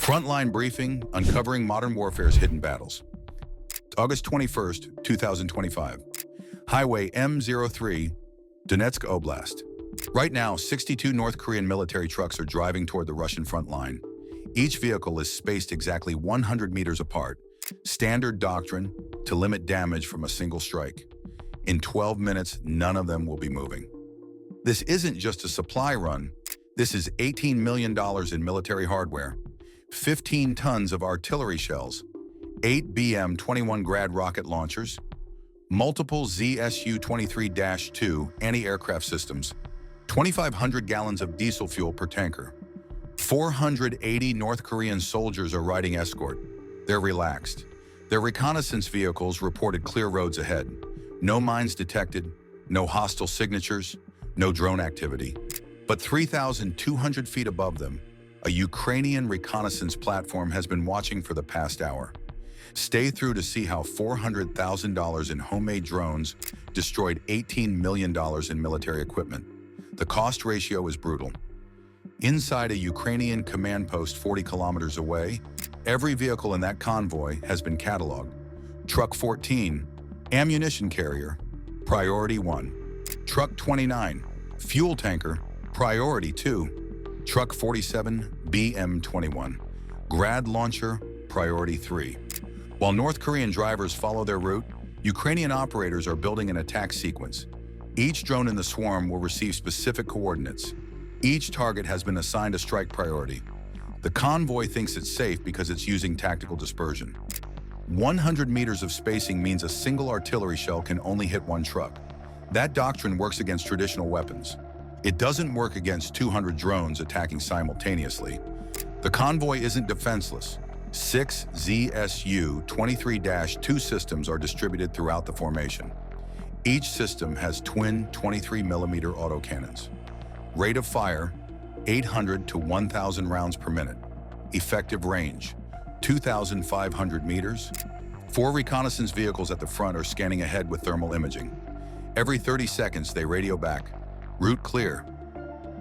Frontline briefing, uncovering modern warfare's hidden battles. August 21st, 2025. Highway M03, Donetsk Oblast. Right now, 62 North Korean military trucks are driving toward the Russian front line. Each vehicle is spaced exactly 100 meters apart, standard doctrine to limit damage from a single strike. In 12 minutes, none of them will be moving. This isn't just a supply run. This is $18 million in military hardware, 15 tons of artillery shells, 8 BM-21 Grad rocket launchers, multiple ZSU-23-2 anti-aircraft systems, 2,500 gallons of diesel fuel per tanker. 480 North Korean soldiers are riding escort. They're relaxed. Their reconnaissance vehicles reported clear roads ahead. No mines detected, no hostile signatures, no drone activity. But 3,200 feet above them, a Ukrainian reconnaissance platform has been watching for the past hour. Stay through to see how $400,000 in homemade drones destroyed $18 million in military equipment. The cost ratio is brutal. Inside a Ukrainian command post 40 kilometers away, every vehicle in that convoy has been cataloged. Truck 14, ammunition carrier, priority 1. Truck 29, fuel tanker, priority 2. Truck 47, BM-21, Grad launcher, priority 3. While North Korean drivers follow their route, Ukrainian operators are building an attack sequence. Each drone in the swarm will receive specific coordinates. Each target has been assigned a strike priority. The convoy thinks it's safe because it's using tactical dispersion. 100 meters of spacing means a single artillery shell can only hit one truck. That doctrine works against traditional weapons. It doesn't work against 200 drones attacking simultaneously. The convoy isn't defenseless. 6 ZSU-23-2 systems are distributed throughout the formation. Each system has twin 23mm autocannons. Rate of fire, 800 to 1,000 rounds per minute. Effective range, 2,500 meters. 4 reconnaissance vehicles at the front are scanning ahead with thermal imaging. Every 30 seconds, they radio back. Route clear.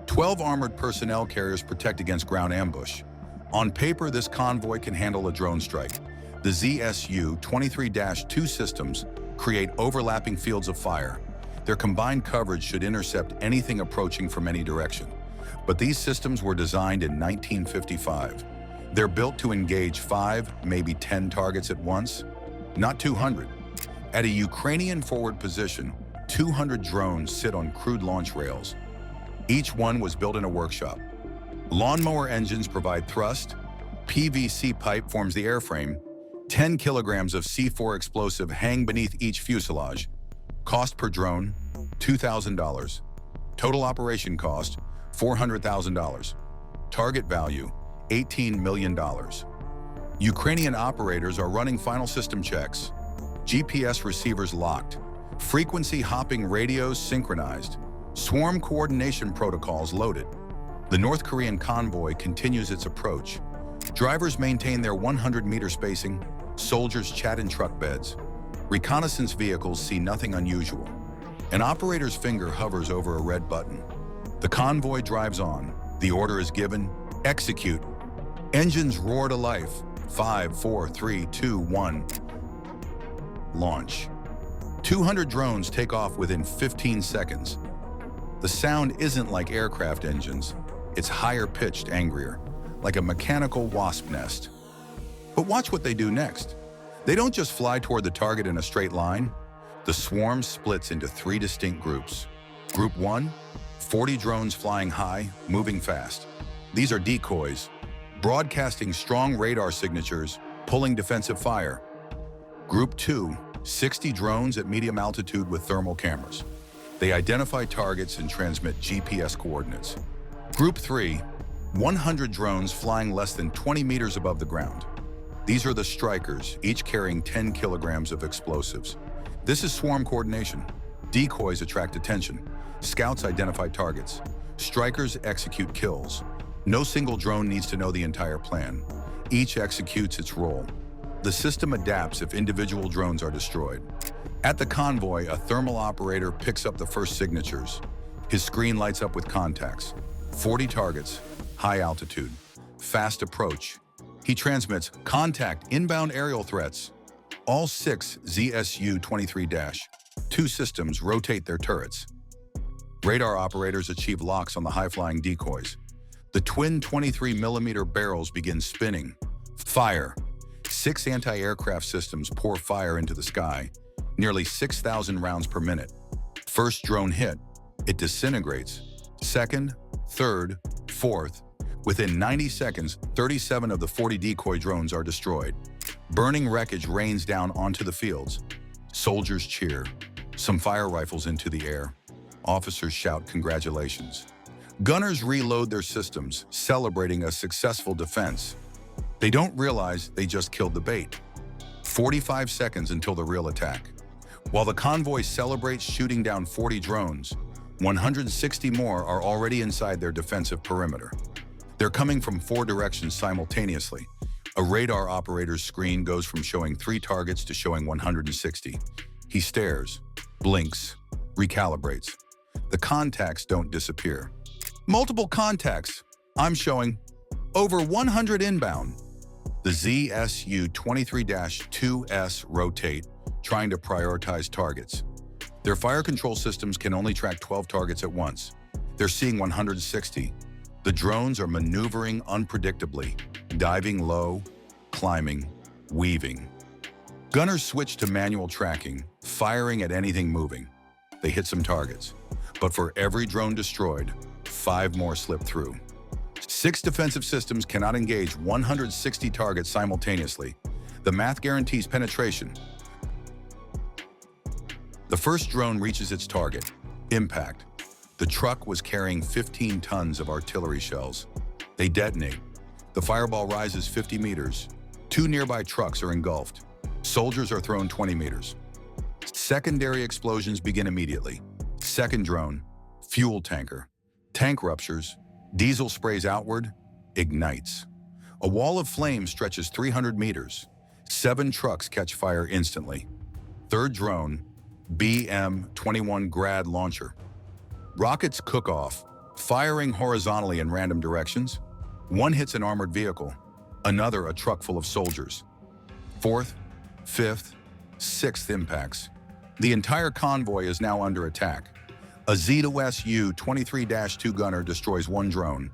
12 armored personnel carriers protect against ground ambush. On paper, this convoy can handle a drone strike. The ZSU-23-2 systems create overlapping fields of fire. Their combined coverage should intercept anything approaching from any direction. But these systems were designed in 1955. They're built to engage 5, maybe 10 targets at once, not 200. At a Ukrainian forward position, 200 drones sit on crude launch rails. Each one was built in a workshop. Lawnmower engines provide thrust, PVC pipe forms the airframe, 10 kilograms of C4 explosive hang beneath each fuselage. Cost per drone, $2,000. Total operation cost, $400,000. Target value, $18 million. Ukrainian operators are running final system checks. GPS receivers locked. Frequency hopping radios synchronized. Swarm coordination protocols loaded. The North Korean convoy continues its approach. Drivers maintain their 100-meter spacing. Soldiers chat in truck beds. Reconnaissance vehicles see nothing unusual. An operator's finger hovers over a red button. The convoy drives on. The order is given. Execute. Engines roar to life. 5, 4, 3, 2, 1. Launch. 200 drones take off within 15 seconds. The sound isn't like aircraft engines. It's higher-pitched, angrier, like a mechanical wasp nest. But watch what they do next. They don't just fly toward the target in a straight line. The swarm splits into 3 distinct groups. Group 1, 40 drones flying high, moving fast. These are decoys, broadcasting strong radar signatures, pulling defensive fire. Group 2, 60 drones at medium altitude with thermal cameras. They identify targets and transmit GPS coordinates. Group 3, 100 drones flying less than 20 meters above the ground. These are the strikers, each carrying 10 kilograms of explosives. This is swarm coordination. Decoys attract attention. Scouts identify targets. Strikers execute kills. No single drone needs to know the entire plan. Each executes its role. The system adapts if individual drones are destroyed. At the convoy, a thermal operator picks up the first signatures. His screen lights up with contacts. 40 targets, high altitude, fast approach, He transmits contact inbound aerial threats. All 6 ZSU-23-2 systems rotate their turrets. Radar operators achieve locks on the high-flying decoys. The twin 23mm barrels begin spinning. Fire. 6 anti-aircraft systems pour fire into the sky, nearly 6,000 rounds per minute. First drone hit, it disintegrates. Second, third, fourth. Within 90 seconds, 37 of the 40 decoy drones are destroyed. Burning wreckage rains down onto the fields. Soldiers cheer. Some fire rifles into the air. Officers shout congratulations. Gunners reload their systems, celebrating a successful defense. They don't realize they just killed the bait. 45 seconds until the real attack. While the convoy celebrates shooting down 40 drones, 160 more are already inside their defensive perimeter. They're coming from 4 directions simultaneously. A radar operator's screen goes from showing 3 targets to showing 160. He stares, blinks, recalibrates. The contacts don't disappear. Multiple contacts. I'm showing over 100 inbound. The ZSU-23-2S rotate, trying to prioritize targets. Their fire control systems can only track 12 targets at once. They're seeing 160. The drones are maneuvering unpredictably, diving low, climbing, weaving. Gunners switch to manual tracking, firing at anything moving. They hit some targets, but for every drone destroyed, 5 more slip through. 6 defensive systems cannot engage 160 targets simultaneously. The math guarantees penetration. The first drone reaches its target, impact. The truck was carrying 15 tons of artillery shells. They detonate. The fireball rises 50 meters. 2 nearby trucks are engulfed. Soldiers are thrown 20 meters. Secondary explosions begin immediately. Second drone, fuel tanker. Tank ruptures. Diesel sprays outward, ignites. A wall of flame stretches 300 meters. 7 trucks catch fire instantly. Third drone, BM-21 Grad launcher. Rockets cook off, firing horizontally in random directions. 1 hits an armored vehicle, another a truck full of soldiers. 4th, 5th, 6th impacts. The entire convoy is now under attack. A ZSU-23-2 gunner destroys 1 drone.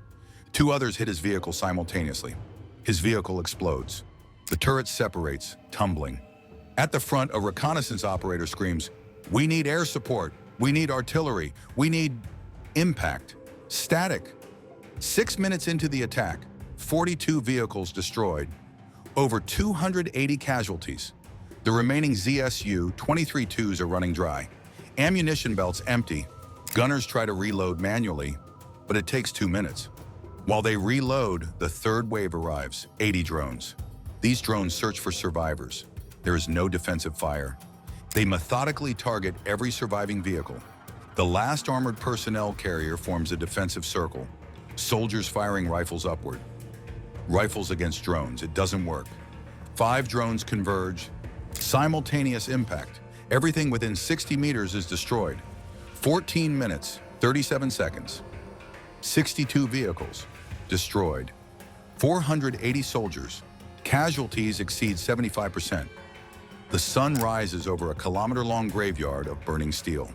2 others hit his vehicle simultaneously. His vehicle explodes. The turret separates, tumbling. At the front, a reconnaissance operator screams, "We need air support. We need artillery. We need impact." Static. 6 minutes into the attack, 42 vehicles destroyed. Over 280 casualties. The remaining ZSU-23-2s are running dry. Ammunition belts empty. Gunners try to reload manually, but it takes 2 minutes. While they reload, the third wave arrives, 80 drones. These drones search for survivors. There is no defensive fire. They methodically target every surviving vehicle. The last armored personnel carrier forms a defensive circle. Soldiers firing rifles upward. Rifles against drones, it doesn't work. 5 drones converge. Simultaneous impact. Everything within 60 meters is destroyed. 14 minutes, 37 seconds. 62 vehicles destroyed. 480 soldiers. Casualties exceed 75%. The sun rises over a kilometre-long graveyard of burning steel.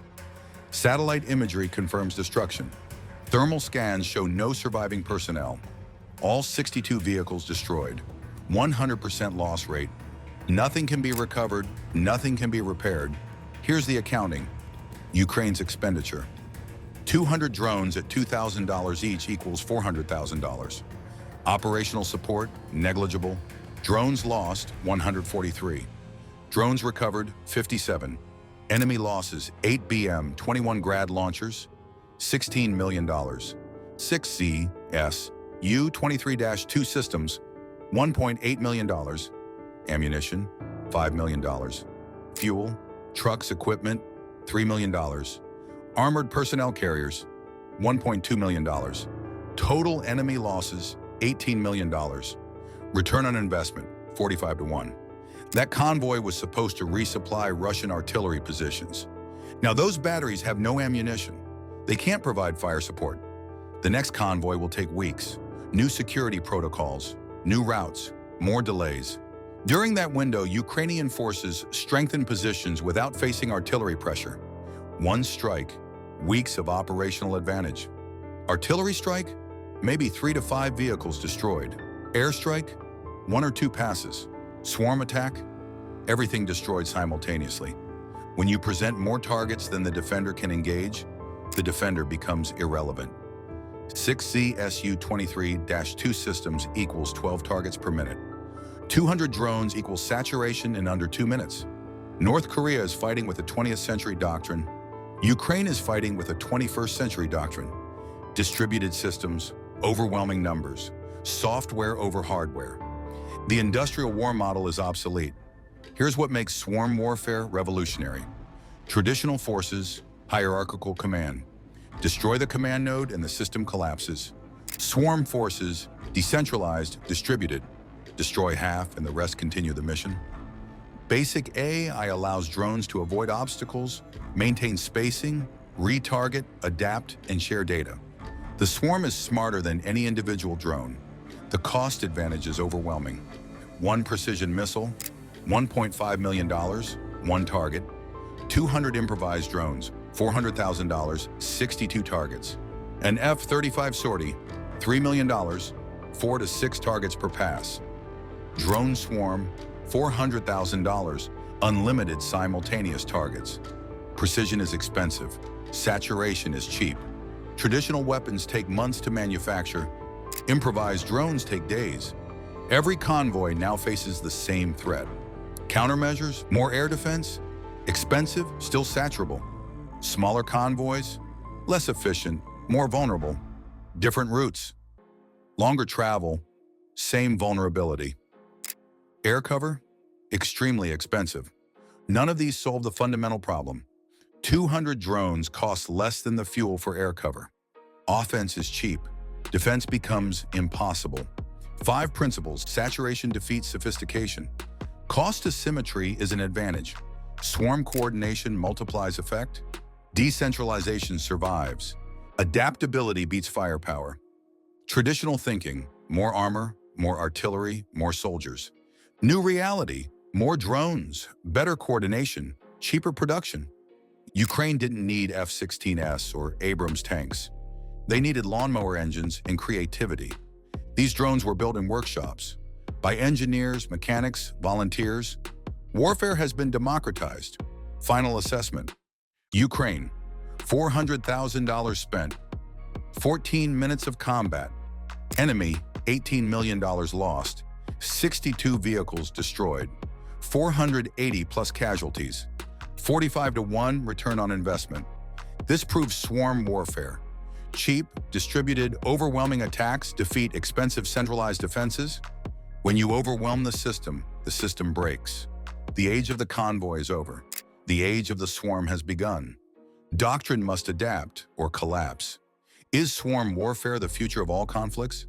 Satellite imagery confirms destruction. Thermal scans show no surviving personnel. All 62 vehicles destroyed. 100% loss rate. Nothing can be recovered, nothing can be repaired. Here's the accounting. Ukraine's expenditure. 200 drones at $2,000 each equals $400,000. Operational support, negligible. Drones lost, 143. Drones recovered, 57. Enemy losses, 8 BM-21 Grad launchers, $16 million. 6 ZSU-23-2 systems, $1.8 million. Ammunition, $5 million. Fuel, trucks, equipment, $3 million. Armored personnel carriers, $1.2 million. Total enemy losses, $18 million. Return on investment, 45 to 1. That convoy was supposed to resupply Russian artillery positions. Now those batteries have no ammunition. They can't provide fire support. The next convoy will take weeks. New security protocols, new routes, more delays. During that window, Ukrainian forces strengthened positions without facing artillery pressure. One strike, weeks of operational advantage. Artillery strike, maybe 3 to 5 vehicles destroyed. Airstrike, 1 or 2 passes. Swarm attack, everything destroyed simultaneously. When you present more targets than the defender can engage, the defender becomes irrelevant. 6Z Su-23-2 systems equals 12 targets per minute. 200 drones equals saturation in under 2 minutes. North Korea is fighting with a 20th century doctrine. Ukraine is fighting with a 21st century doctrine. Distributed systems, overwhelming numbers, software over hardware. The industrial war model is obsolete. Here's what makes swarm warfare revolutionary. Traditional forces, hierarchical command. Destroy the command node and the system collapses. Swarm forces, decentralized, distributed. Destroy half and the rest continue the mission. Basic AI allows drones to avoid obstacles, maintain spacing, retarget, adapt, and share data. The swarm is smarter than any individual drone. The cost advantage is overwhelming. One precision missile, $1.5 million, one target. 200 improvised drones, $400,000, 62 targets. An F-35 sortie, $3 million, 4 to 6 targets per pass. Drone swarm, $400,000, unlimited simultaneous targets. Precision is expensive. Saturation is cheap. Traditional weapons take months to manufacture. Improvised drones take days. Every convoy now faces the same threat. Countermeasures, more air defense, expensive, still saturable. Smaller convoys, less efficient, more vulnerable. Different routes. Longer travel, same vulnerability. Air cover, extremely expensive. None of these solve the fundamental problem. 200 drones cost less than the fuel for air cover. Offense is cheap. Defense becomes impossible. 5 principles: saturation defeats sophistication. Cost asymmetry is an advantage. Swarm coordination multiplies effect. Decentralization survives. Adaptability beats firepower. Traditional thinking: more armor, more artillery, more soldiers. New reality: more drones, better coordination, cheaper production. Ukraine didn't need F-16S or Abrams tanks. They needed lawnmower engines and creativity. These drones were built in workshops by engineers, mechanics, volunteers. Warfare has been democratized. Final assessment: Ukraine, $400,000 spent, 14 minutes of combat. Enemy, $18 million lost, 62 vehicles destroyed, 480 plus casualties, 45-to-1 return on investment. This proves swarm warfare. Cheap, distributed, overwhelming attacks defeat expensive centralized defenses. When you overwhelm the system breaks. The age of the convoy is over. The age of the swarm has begun. Doctrine must adapt or collapse. Is swarm warfare the future of all conflicts?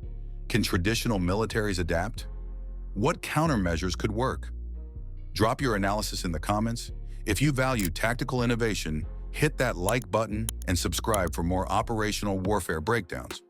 Can traditional militaries adapt? What countermeasures could work? Drop your analysis in the comments. If you value tactical innovation, hit that like button and subscribe for more operational warfare breakdowns.